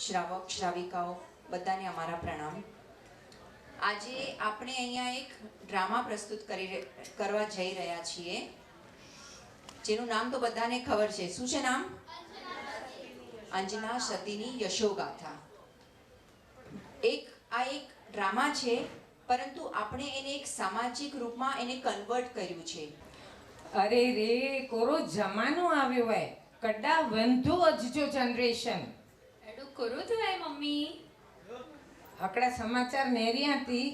શ્રાવક શ્રાવિકાઓ બધાને અમારા પ્રણામ. આજે આપણે અહીંયા એક ડ્રામા પ્રસ્તુત કરવા જઈ રહ્યા છીએ, જેનું નામ તો બધાને ખબર છે. શું છે નામ? અંજના સતીની યશોગાથા. આ એક ડ્રામા છે, પરંતુ આપણે એને એક સામાજિક રૂપમાં એને કન્વર્ટ કર્યું છે. અરે રે, કોરો જમાનો આવ્યો હે, કડા વંધુ અજજો જનરેશન એડું કરું તો હે મમ્મી. હકડા સમાચાર નેરી હતી,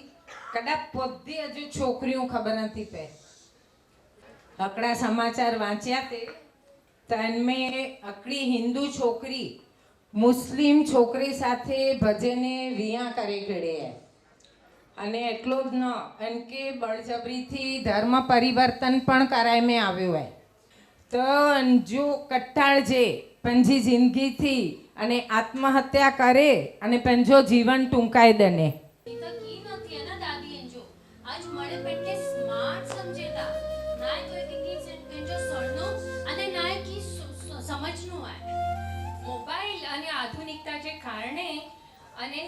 કડા પોતે હજુ છોકરીઓ ખબર નથી પે. હકડા સમાચાર વાંચ્યા તે તન્મે અકડી હિન્દુ છોકરી મુસ્લિમ છોકરી સાથે ભજને વિયા કરે કેડે હે. અને એટલો જ ન એમ કે બળજબરીથી ધર્મ પરિવર્તન પણ કરાય મેં આવ્યું હોય તો જો કટ્ટાળ જે પંજી જિંદગીથી અને આત્મહત્યા કરે અને પંજો જીવન ટૂંકાઈ દને. ઈ તો કી નથી એના દાદી એંજો આજ મળે પેટે સ્માર્ટ સમજેતા નાય તો એક ઇંગ્લિશ એંજો સરનો અને નાય કી સમજનું આ મોબાઈલ અને આધુનિકતા જે કારણે અને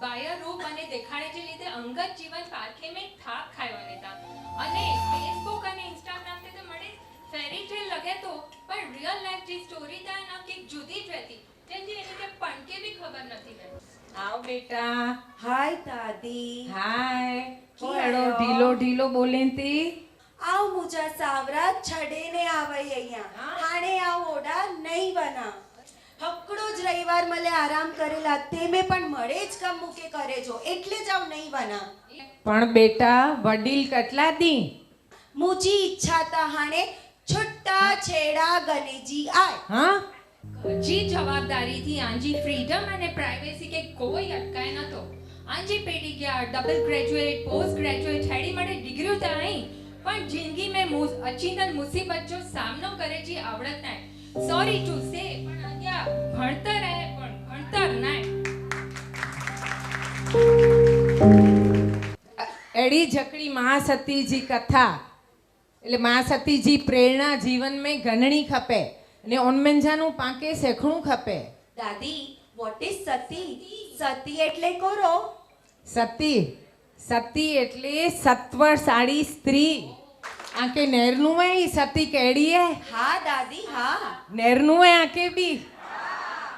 બાહ્ય રૂપ અને દેખાડે જે લીધે અંગત જીવન પારખે મેં થાક ખાયો નેતા અને ફેસબુક અને ઇન્સ્ટાગ્રામ તે મળે ફેરી ટેલ લગે તો પણ રિયલ લાઈફ જે સ્ટોરી તા ના કે જુદી જ રહેતી જેની એને કે પણકે બી ખબર નથી રહે. આવ બેટા. હાય દાદી. હાય. ઓડો ઢીલો ઢીલો બોલેતી. આવ મુજા સાવરા છડે ને આવઈ અહીંયા હાણે આવ ઓડા નહીં બના. હકડો જ રવિવાર મળે આરામ કરેલા તે મે પણ મળે જ કામ મૂકે કરે જો એટલે જ આવ નહીં બના. પણ બેટા વડીલ કેટલા દી મુજી ઈચ્છા તા હાણે છુટ્ટા છેડા ગનેજી આય. હા જી જવાબદારીથી આંજી ફ્રીડમ અને પ્રાઇવેસી કે કોઈ અટકાય નતો. આંજી પેટી ગયા ડબલ ગ્રેજ્યુએટ પોસ્ટ ગ્રેજ્યુએટ હેડી મળે ડિગ્રીઓ તો અહીં પણ જિંદગી મેં અચીનલ મુસીબત જો સામનો કરે જી આવડત નાય. સોરી ટુ સે પણ અહીંયા ભણતર હે પણ ભણતર નાય. એડી જકડી મહાસતીજી કથા એટલે મહાસતીજી પ્રેરણા જીવન में ઘણણી ખપે ને ઓનમેંજાનું પાંકે શેખણું ખપે. દાદી વોટ ઇઝ સતી? સતી એટલે કોરો? સતી સતી એટલે સત્વશાળી સ્ત્રી. આકે નેરનું હે સતી કેડી હે? હા દાદી હા. નેરનું હે આકે બી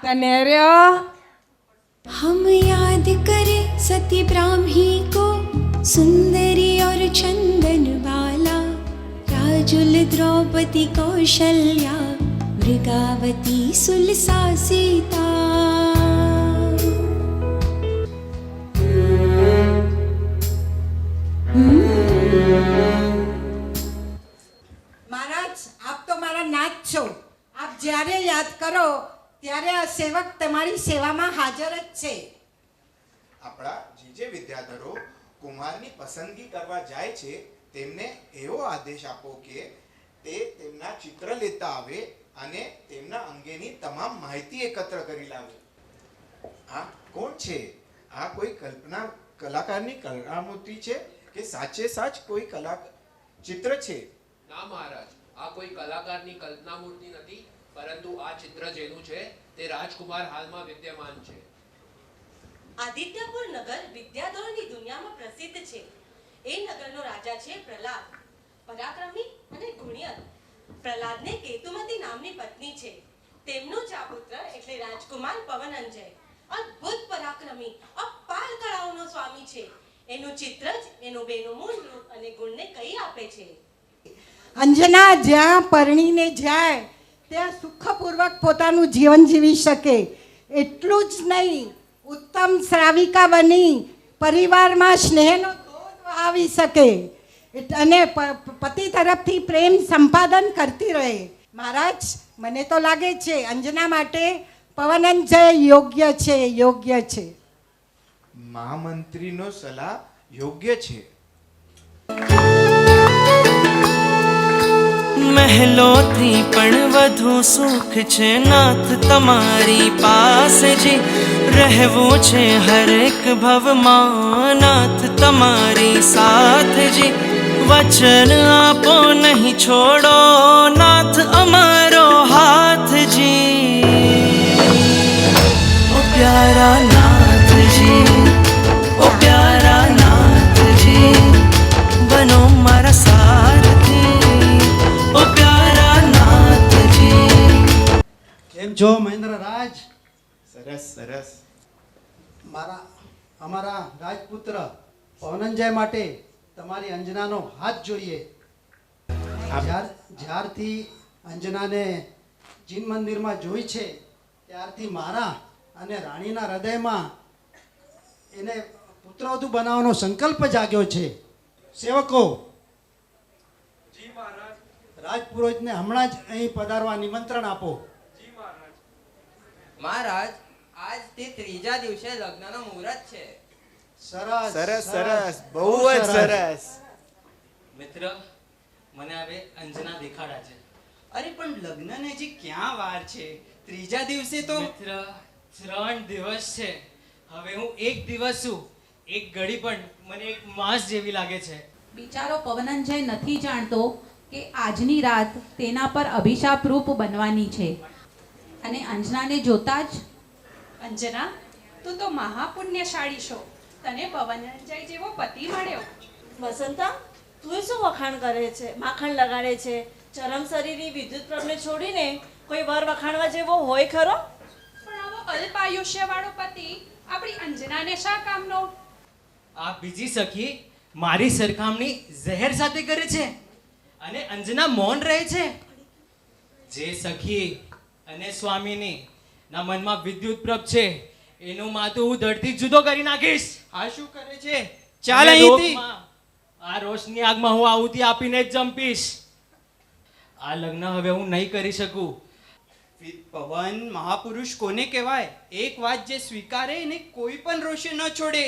त नेर्यो. हम याद करें सती ब्राह्मी को सुंदरी और चंदन बाला राजुल द्रौपदी कौशल्या मृगावती सुलसा सीता. મહારાજ આપ તો મારા નાથ છો. આપ જ્યારે યાદ કરો ત્યારે આ સેવક તમારી સેવામાં હાજર જ છે. આપણા જે વિદ્યાધરો કુમારની પસંદગી કરવા જાય છે તેમને એવો આદેશ આપો કે તે તેમના ચિત્ર લેતા આવે અને તેમના અંગેની તમામ માહિતી એકત્ર કરી લાવે. આ કોણ છે? આ કોઈ કલાકારની કલામૂર્તિ છે કે સાચે સાચ કોઈ ચિત્ર છે? ના મહારાજ, આ કોઈ કલાકારની કલ્પના મૂર્તિ નથી, પરંતુ આ ચિત્ર જેનું છે તે રાજકુમાર હાલમાં વિદ્યમાન છે. આદિત્યપુર નગર વિદ્યાધરોની દુનિયામાં પ્રસિદ્ધ છે. એ નગરનો રાજા છે પ્રહલાદ, પરાક્રમી અને ગુણિયત. પ્રહલાદને કેતુમતી નામની પત્ની છે. તેમનો જ આ પુત્ર એટલે રાજકુમાર પવનંજય અદ્ભુત પરાક્રમી અપાર કળાઓનો સ્વામી છે. એનું ચિત્ર જ એનું બેનું મૂળ રૂપ અને ગુણને કહી આપે છે. અંજના જ્યાં પરણીને જાય ત્યાં સુખપૂર્વક પોતાનું જીવન જીવી શકે એટલું જ નહીં, ઉત્તમ શ્રાવિકા બની પરિવારમાં સ્નેહનો ધોધ વહાવી શકે અને પતિ તરફથી પ્રેમ સંપાદન કરતી રહે. મહારાજ, મને તો લાગે છે અંજના માટે પવનંજય યોગ્ય છે. મહામંત્રીનો સલાહ યોગ્ય છે. મહેલોથી પણ વધુ સુખ છે નાથ તમારી પાસે જી. રહેવું છે હરેક ભવમાં નાથ તમારી સાથ જી. વચન આપો નહીં છોડો નાથ અમારો હાથ જી. સરસ સરસ. અમારા રાજપુત્ર પવનંજય માટે તમારી અંજનાનો હાથ જોઈએ. જ્યારથી અંજનાને જીન મંદિરમાં જોઈ છે ત્યારથી મારા અને રાણીના હૃદયમાં એને પુત્રવધુ બનાવવાનો સંકલ્પ જાગ્યો છે. સેવકો, રાજપુરોહિતને હમણાં જ અહીં પધારવા નિમંત્રણ આપો. મહારાજ, આજ તે ત્રીજા દિવસે લગ્નનો મુહૂર્ત છે. સરસ સરસ સરસ, બહુ જ સરસ. મિત્ર, મને હવે અંજના દેખાડા છે. અરે પણ લગ્નને હજી ક્યાં વાર છે? ત્રીજા દિવસે તો મિત્ર, 3 દિવસ છે. હવે હું એક દિવસ છું, એક ઘડી પણ મને એક માસ જેવી લાગે છે. બિચારો પવનંજય નથી જાણતો કે આજની રાત તેના પર અભિશાપ રૂપ બનવાની છે અને અંજનાને જોતા જ અંજના, તું તો મહાપુણ્યશાળી છો. તને પવનંજય જેવો પતિ મળ્યો. વસંતા, તું શું વખાણ કરે છે, માખણ લગાડે છે? ચરમ શરીરની વિદ્યુત પ્રભને છોડીને કોઈ વર વખાણવા જેવો હોય ખરો? પણ આવો અલ્પ આયુષ્યવાળો પતિ આપણી અંજનાને શા કામનો? આ બીજી સખી મારી સરખામણી ઝહેર સાથે કરે છે અને અંજના મૌન રહે છે. જે સખી અને સ્વામીની ના મનમાં વિદ્યુત પ્રભ છે એનું માથું હું ધડથી જુદો કરી નાખીશ. આ શું કરે છે? ચાલ અહીંથી. આ રોશની આગમાં હું આહુતિ આપીને જ જંપીશ. આ લગ્ન હવે હું નહીં કરી શકું. પવન, મહાપુરુષ કોને કહેવાય? એક વાત જે સ્વીકારે એને કોઈ પણ રોષે ન છોડે.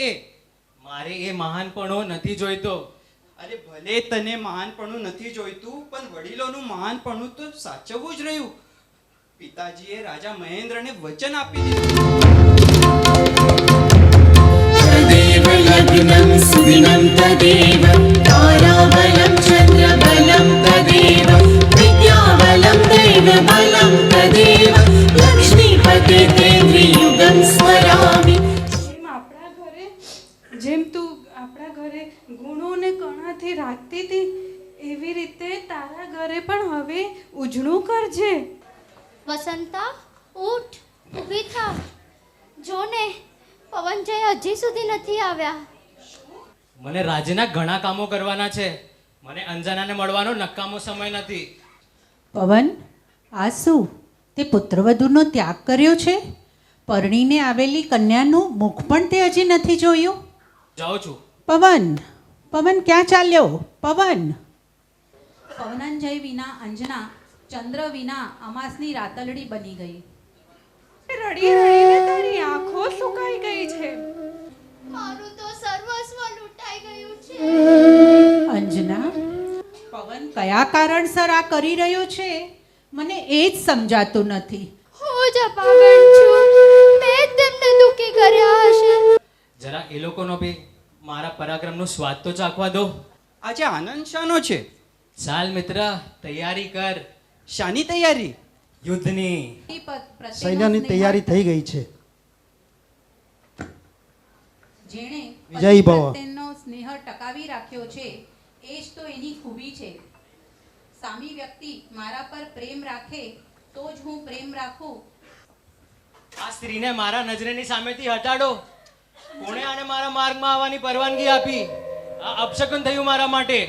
મારે એ મહાનપણો નથી જોઈતો. અરે ભલે તને મહાનપણું નથી જોઈતું, પણ વડીલોનું મહાનપણું તો સાચવવું જ રહ્યું. પિતાજીએ રાજા મહેન્દ્રને વચન આપી તદેવ લગ્નમ સુદિનમ તદેવ તારાબલમ ચંદ્રબલમ તદેવ વિદ્યાબલમ દૈવબલમ તદેવ લક્ષ્મીપતે ત્રિયુગમ સ્મરામિ. જેમ તું આપણા ઘરે ગુણો ને કણાથી રાખતી હતી એવી રીતે તારા ઘરે પણ હવે ઉજળું કરજે. વસંતા, ઉઠ, ઊભી થા. જો ને, પવનજય હજી સુધી નથી આવ્યા. મને રાજ્યના ઘણા કામો કરવાના છે. મને અંજનાને મળવાનો નકામો સમય નથી. પવન, આ શું તે પુત્રવધુનો ત્યાગ કર્યો છે? પરણીને આવેલી કન્યાનું મુખ પણ તે હજી નથી જોયું. જાઉં છું. પવન, પવન ક્યાં ચાલ્યો? પવન. પવનંજય વિના અંજના ચંદ્ર વિના અમાસની રાતલડી બની ગઈ. રડી રડીને તારી આંખો સુકાઈ ગઈ છે. મારું તો સર્વસ્વ લૂંટાઈ ગયું છે. અંજના, પવન કયા કારણસર આ કરી રહ્યો છે મને એ જ સમજાતું નથી. હું જ અપાગળ છું. મેં તેમને દુઃખી કર્યા હશે. જરા એ લોકોનો બી મારા પરાક્રમનો સ્વાદ તો ચાખવા દો. આજે આનંદ શાનો છે? ચાલ મિત્ર, તૈયારી કર. શાની તૈયારી? યુદ્ધની. સૈન્યની તૈયારી થઈ ગઈ છે. જેણે વિજયી ભવ. તેનો સ્નેહ ટકાવી રાખ્યો છે એ જ તો એની ખૂબી છે. સામી વ્યક્તિ મારા પર પ્રેમ રાખે તો જ હું પ્રેમ રાખું. આ સ્ત્રીને મારા નજરેની સામેથી હટાડો. કોણે આને મારા માર્ગમાં આવવાની પરવાનગી આપી? આ અપશકન થયું મારા માટે.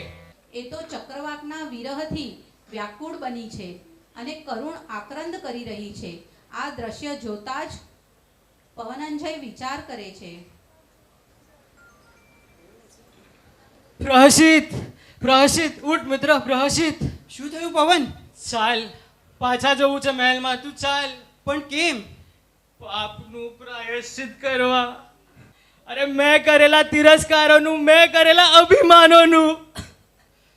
એ તો ચક્રવાકના વિરહથી વ્યાકુળ બની છે અને કરુણ આક્રંદ કરી રહી છે. આ દ્રશ્ય જોતા જ પવનંજય વિચાર કરે છે. પ્રહસિત, પ્રહસિત, ઉઠ મિત્ર, પ્રહસિત. શું થયું પવન? ચાલ, પાછા જવું છે મહેલમાં. તું ચાલ. પણ કેમ? પાપનું પ્રાયશ્ચિત કરવા. અરે મેં કરેલા તિરસ્કારોનું, મેં કરેલા અભિમાનોનું.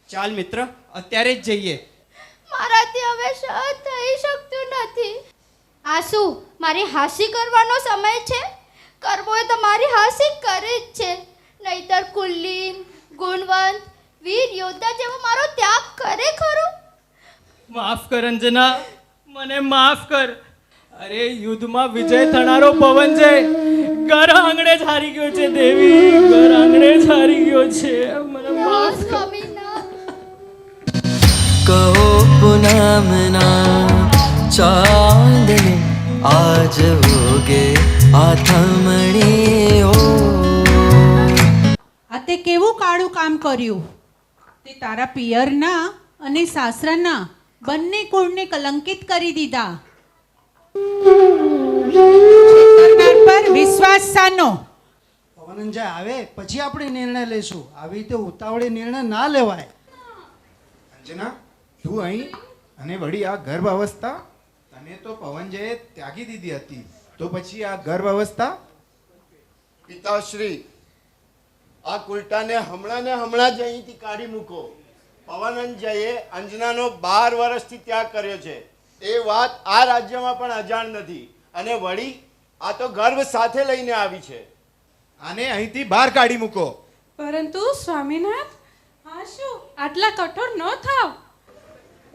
ચાલ મિત્ર, અત્યારે જ જઈએ. મારાથી હવે સહન થઈ શકતું નથી. આ શું મારી હાસી કરવાનો સમય છે? કરવો એ તો મારી હાસી કરે જ છે. નહીતર કુલીન, ગુણવંત, વીર યોદ્ધા જેવો મારો ત્યાગ કરે ખરો? માફ કર અંજના, મને માફ કર. અરે યુદ્ધમાં વિજય થનારો પવનજય ઘર આંગણે જ હારી ગયો છે દેવી. ઘર આંગણે જ હારી ગયો છે. મને માફ કર. કહો પૂનમના ચાંદને आज होगे आथमणी हो. આ તે કેવું કાળું કામ કર્યું? તે તારા પિયરના અને સાસરાના બંને કુળને કલંકિત કરી દીધા. છેતરનાર પર વિશ્વાસ સાનો? પવનંજા આવે પછી આપણે નિર્ણય લઈશું. આવી રીતે ઉતાવળે નિર્ણય ના લેવાય. અંજના, તું અહીં અને વળી આ ગર્ભ અવસ્થા, તને તો પવનજયે ત્યાગી દીધી હતી, તો પછી આ ગર્ભ અવસ્થા? પિતાશ્રી, આ કુલટાને હમણાં જ અહીંથી કાઢી મૂકો. પવનંજયે અંજનાનો 12 વર્ષથી ત્યાગ કર્યો છે. એ વાત આ રાજ્યમાં પણ અજાણ નથી. અને વળી આ તો ગર્ભ સાથે લઈને આવી છે. આને અહીંથી બહાર કાઢી મૂકો. પરંતુ સ્વામીનાથ, આ શું? આટલા કઠોર ન થાવ.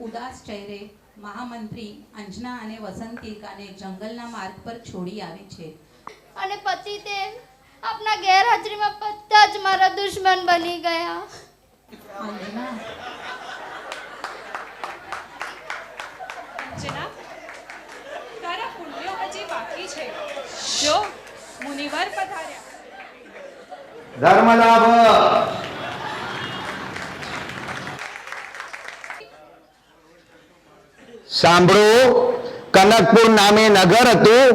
ઉદાસ ચહેરે મહામંત્રી અંજના અને વસંતિકાને જંગલના માર્ગ પર છોડી આવે છે. અને પતિદેવ, આપના ગેરહાજરીમાં બધા જ મારા દુશ્મન બની ગયા. અંજના, અંજના, તારા પુણ્યો હજી બાકી છે. જો મુનિવર પધાર્યા. ધર્મલાભ. સાંભળો, કનકપુર નામે નગર હતું.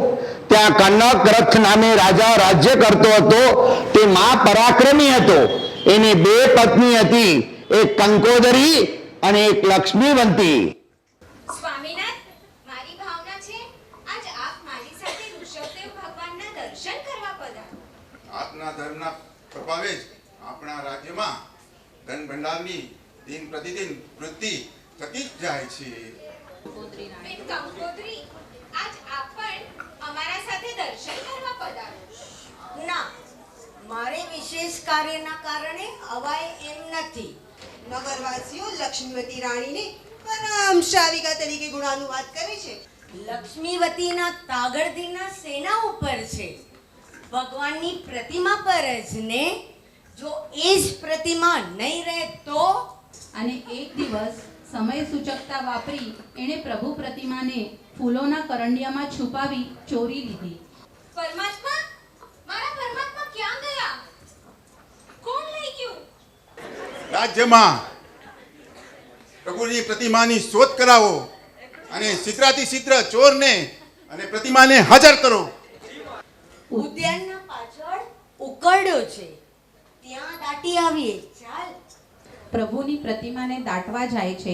ત્યાં કનક રથ નામે રાજા રાજ્ય કરતો હતો. તે મહાપરાક્રમી હતો. એની 2 પત્ની હતી, એક કંકોદરી અને એક લક્ષ્મીવંતી. સ્વામીનાથ, મારી ભાવના છે આજ આપ મારી સાથે ઋષભદેવ ભગવાનના દર્શન કરવા પધારો. આપના ધર્મના પ્રભાવે જ આપણા રાજ્યમાં ધન ભંડારની દિન પ્રતિદિન વૃદ્ધિ થતી જ જાય છે. બેન કંકોત્રી, આજ આપ પણ અમારા સાથે દર્શન કરવા પધારો. ના, મારે વિશેષ કાર્યના કારણે અવાય એમ નથી. નગરવાસીઓ લક્ષ્મીવતી રાણીને પરમ શ્રાવિકા તરીકે ગુણાનુવાદ કરે છે. લક્ષ્મીવતીના તાગડધીના સેના ઉપર છે, ભગવાનની પ્રતિમા પર જ ને. જો એ જ પ્રતિમા નહીં રહે તો? અને એક દિવસ સમય સૂચકતા વાપરી એણે પ્રભુ પ્રતિમાને ફૂલોના કરંડિયામાં છુપાવી ચોરી લીધી. પરમાત્મા, મારા પરમાત્મા ક્યાં ગયા? કોણ લઈ ગયું? રાજ્યમાં પ્રભુની પ્રતિમાની શોધ કરાવો અને શીઘ્રાથી શીઘ્ર ચોરને અને પ્રતિમાને હાજર કરો. ઉદ્યાનના પાછળ ઉકરડો છે, ત્યાં દાટી આવીએ. ચાલ. પ્રભુની પ્રતિમાને દાટવા જાય છે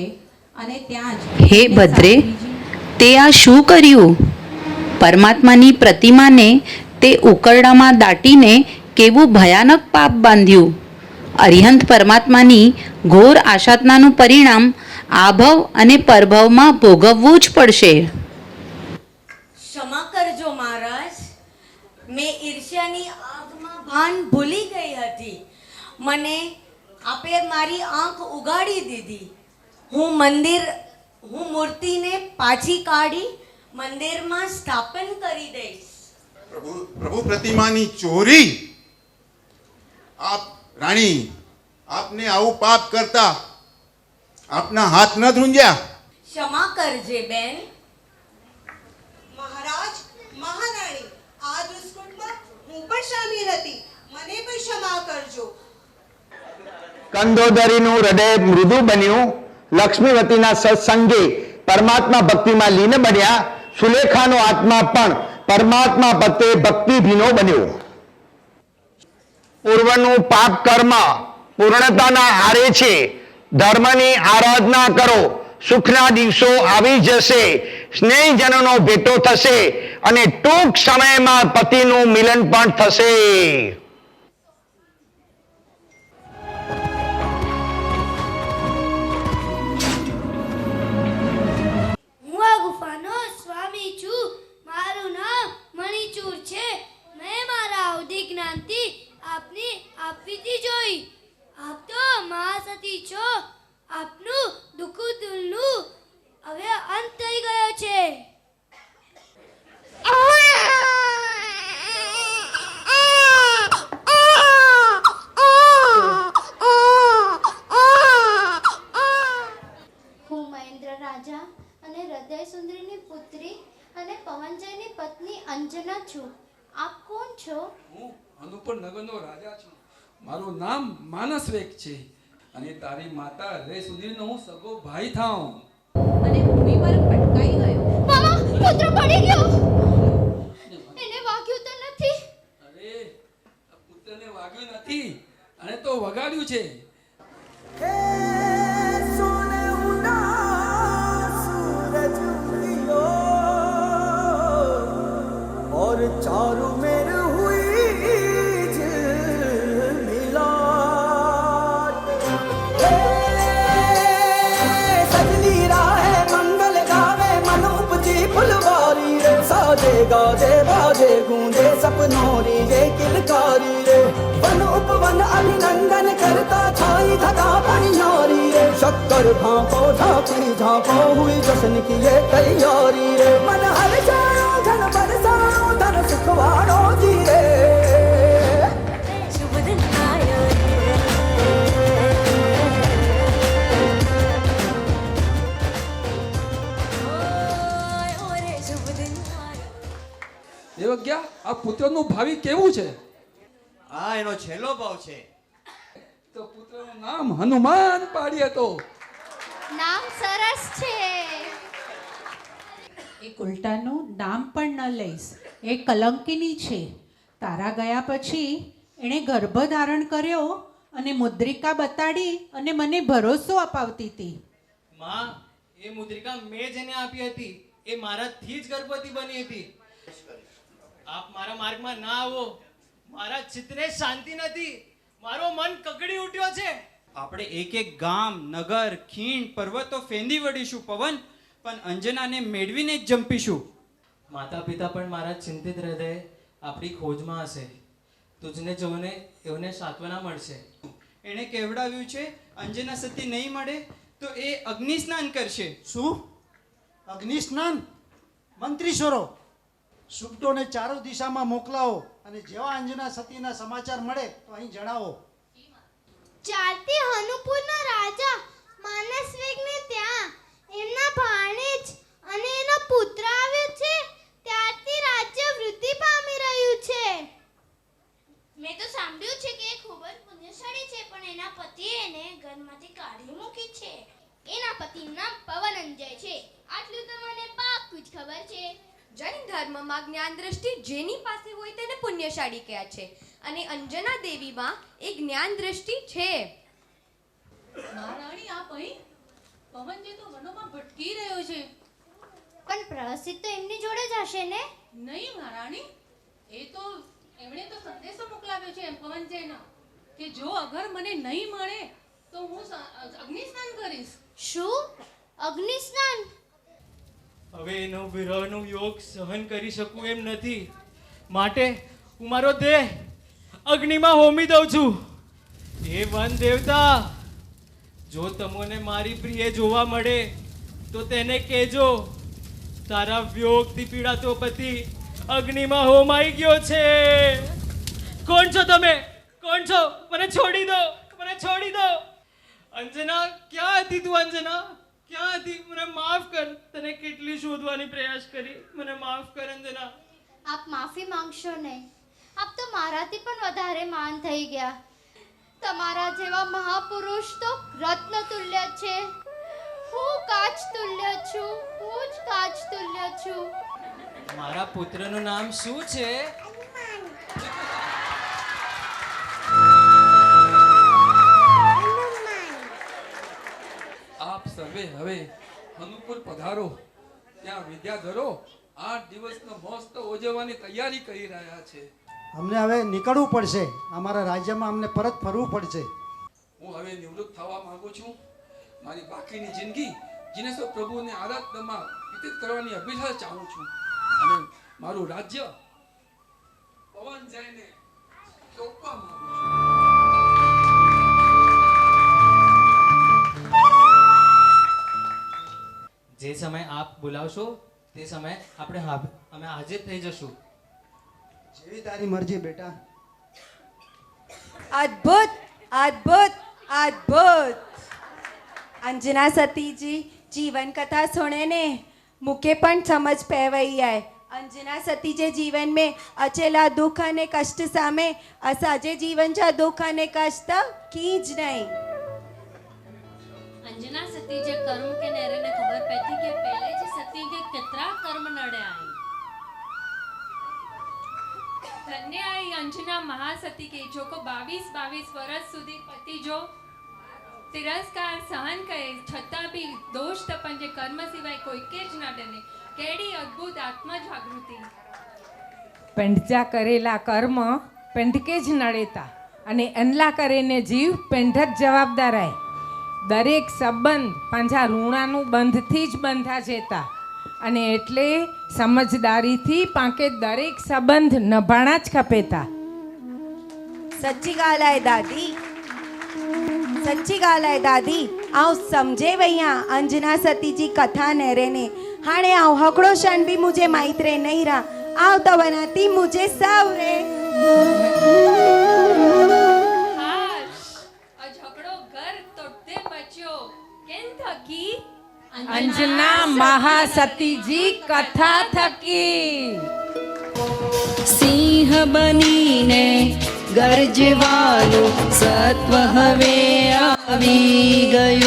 અને ત્યાં જ હે ભદ્રે, તે આ શું કર્યું? પરમાત્માની પ્રતિમાને તે ઉકરડામાં દાટીને કેવું ભયાનક પાપ બાંધ્યું. અરિહંત પરમાત્માની ઘોર આશાતનાનું પરિણામ આભવ અને પરભવમાં ભોગવવું જ પડશે. ક્ષમા કરજો મહારાજ, મેં ઈર્ષ્યાની આગમાં ભાન ભૂલી ગઈ હતી. મને આપે મારી આંખ ઉગાડી દીધી. હું મૂર્તિને પાછી કાઢી મંદિરમાં સ્થાપન કરી દઈશ. પ્રભુ પ્રતિમાની ચોરી? આપ રાણી, આપને આવું પાપ કરતા આપના હાથ ન ધ્રુંજ્યા? ક્ષમા કરજે બેન. મહારાજ, મહારાણી, આ દુષ્કૃતમાં હું પણ શામિલ હતી. મને પણ ક્ષમા કરજો. કંદોદરીનું હૃદય મૃદુ બન્યું. લક્ષ્મીવતીના સત્સંગે પરમાત્મા ભક્તિમાં લીન બન્યા. સુલેખાનો આત્મા પણ પરમાત્મા પ્રત્યે ભક્તિભીનો બન્યો. પૂર્વનું પાપ કર્મ પૂર્ણતાના આરે છે. ધર્મની આરાધના કરો, સુખના દિવસો આવી જશે. સ્નેહજનોનો ભેટો થશે અને ટૂંક સમયમાં પતિનું મિલન પણ થશે. હું આ ગુફાનો સ્વામી છું. મારું નામ મણિચૂર છે. મેં મારા અવધિ જ્ઞાનથી આપની આપવીતી જોઈ. આપ તો મહાસતી છો. આપનું દુઃખનું હવે અંત થઈ ગયો છે. હું મહેન્દ્ર રાજા અને હૃદય સુંદરીની પુત્રી અને પવનજયની પત્ની અંજના છું. આપ કોણ છો? હું અનુપર નગરનો રાજા છું. મારું નામ માનસવેગ છે અને તારી માતા રે સુધીરનો હું સગો ભાઈ થાઉં. અને ભૂમિ પર પટકાઈ ગયો. મામા, પુત્ર પડી ગયો. એને વાગ્યું તો નથી? અરે પુત્રને વાગ્યું નથી અને તો વગાડ્યું છે. और चारों मेर हुई मिलाट सजनी राहे मंगल गावे मन उपजी फुलवारी रे साजे गाजे बाजे गूंजे सपनों री ये किलकारी रे वन उपवन अभिनंदन करता छाई धगा पनियारी रे शक्कर भांपो झांकी झांपो हुई जश्न की ये तैयारी रे मन हर जाओ धन बरसाओ धन सुखवाड़ो जी रे शुभ दिन आयो रे शुभ दिन દેવજ્ઞા, આ પુત્રનું ભાવિ કેવું છે? આ એનો છેલ્લો ભાવ છે. તો પુત્રનું નામ હનુમાન પાડ્યો તો. નામ સરસ છે. એ ઉલટાનું નામ પણ ન લઈશ. એ કલંકિની છે. તારા ગયા પછી એણે ગર્ભ ધારણ કર્યો અને મુદ્રિકા બતાડી અને મને ભરોસો અપાવતી હતી. માં, એ મુદ્રિકા મેં જેને આપી હતી એ મારાથી જ ગર્ભવતી બની હતી. આપ મારા માર્ગમાં ના આવો. મારા ચિત્રે શાંતિ નથી. મારો મન કકડી ઉઠ્યો છે. આપણે એક એક ગામ, નગર, ખીણ, પર્વતો ફેંદી વળીશું પવન, પણ અંજનાને મેળવીને જ જંપીશું. માતા પિતા પણ મારા ચિંતિત હૃદય આપણી ખોજમાં હશે. તુજને જોને એઓને સાંત્વના મળશે. એણે કહેવડાવ્યું છે અંજના સતી નહીં મળે તો એ અગ્નિ સ્નાન કરશે. શું? અગ્નિ સ્નાન? મંત્રીશ્વરો, સુબટોને ચારો દિશામાં મોકલાવો અને જેવા અંજના સતીના સમાચાર મળે તો અહીં જણાવો. ચારથી હનુપુરના રાજા માનસવેગને ત્યાં એમના ભાણેજ અને એનો પુત્ર આવ્યો છે. ત્યારથી રાજ્ય વૃદ્ધિ પામી રહ્યું છે. મેં તો સાંભળ્યું છે કે એ ખૂબ જ પુણ્યશાળી છે, પણ એના પતિએ એને ઘરમાંથી કાઢી મૂકી છે. એના પતિનું નામ પવનંજય છે. આટલું તો મને પાક્કું જ ખબર છે. જૈન ધર્મમાં જ્ઞાન દ્રષ્ટિ જેની પાસે હોય તેને પુણ્યશાળી કહે છે અને અંજના દેવીમાં એ જ્ઞાન દ્રષ્ટિ છે. મહારાણી, આપ અહીં? પવનજી તો વનોમાં ભટકી રહ્યો છે. પણ પ્રસિદ્ધ તો એમની જોડે જ હશે ને? નહીં મહારાણી, એમણે તો સંદેશો મોકલાવ્યો છે પવનજીનો કે જો અગર મને નહીં મળે તો હું અગ્નિ સ્નાન કરીશ. શું? અગ્નિ સ્નાન? હવે એનો વિરહનો યોગ સહન કરી શકું એમ નથી. માટે હું મારો દેહ અગ્નિમાં હોમી દઉં છું. હે વન દેવતા, જો તમને મારી પ્રિય જોવા મળે તો તેને કહેજો તારા વિયોગથી પીડાતો પતિ અગ્નિમાં હોમાઈ ગયો છે. કોણ છો તમે? કોણ છો? મને છોડી દો, મને છોડી દો. અંજના, ક્યાં હતી તું? અંજના ક્યાં હતી? મને માફ કર. તને કેટલી શોધવાની પ્રયાસ કરી. મને માફ કર અંજના. આપ માફી માંગશો નહીં. આપ તો મારાથી પણ વધારે મહાન થઈ ગયા. તમારા જેવા મહાપુરુષ તો રત્ન તુલ્ય છે. હું કાચ તુલ્ય છું. હું જ કાચ તુલ્ય છું. મારા પુત્રનું નામ શું છે? આપ સર્વે હવે હનુપુર પધારો. ત્યાં વિદ્યાધરો 8 દિવસનો મસ્ત ઉજવવાની તૈયારી કરી રહ્યા છે. અમને હવે નીકળવું પડશે. અમારા રાજ્યમાં અમને પરત ફરવું પડશે. હું હવે નિવૃત્ત થવા માંગુ છું. મારી બાકીની જિંદગી જીનેશ્વર પ્રભુને આરાધનામાં વ્યતીત કરવાની અભિલાષા ચાહું છું અને મારું રાજ્ય પવનજયને સોંપવા માંગુ છું. જે સમય આપ બોલાવશો તે સમય અમે હાજર થઈ જશું. જેવી તારી મરજી બેટા. અદ્ભુત, અદ્ભુત, અદ્ભુત. અંजना सती जी जीवन कथा सुने ने मुखे पण समझ पै वई आहे अंजना सती जे जीवन में अचेला दुख अने कष्ट सामे असांजे जीवन जा दुख अने कष्ट कीज नहीं। अंजना सती जे कर्म के नेरे ने खबर पई कि पहले जे सती के केतरा कर्म नड़े आई। धन्य आई अंजना महासती के जो को 22 वर्ष सुधी पति जो तिरस्कार सहन करे छता भी दोष तपन जे कर्म सिवाय कोई के ज न डने। केड़ी अद्भुत आत्मा जागृति। पेंढजा करेला कर्म पेंढके ज नड़ेता અને એનલા કરીને જીવ પેંઢ જ જવાબદાર आहे। દરેક સંબંધ પાંજા ઋણાનું બંધથી જ બંધા જતા અને એટલે સમજદારીથી પાંકે દરેક સંબંધ નભાણા જ ખપેતા। सच्ची ॻाल्हि आहे दादी, सच्ची ॻाल्हि आहे दादी। आउं सम्झे वई आहियां अंजना सती जी कथा नेरे ने। हाणे आउं हकड़ो क्षण बि मुझे माइत्रे नहीं रहा। आउं त वञा थी मुझे सावरे। અંજના મહાસતીજી કથા થકી સિંહ બનીને ગરજવાનું સત્વ હવે આવી ગયું।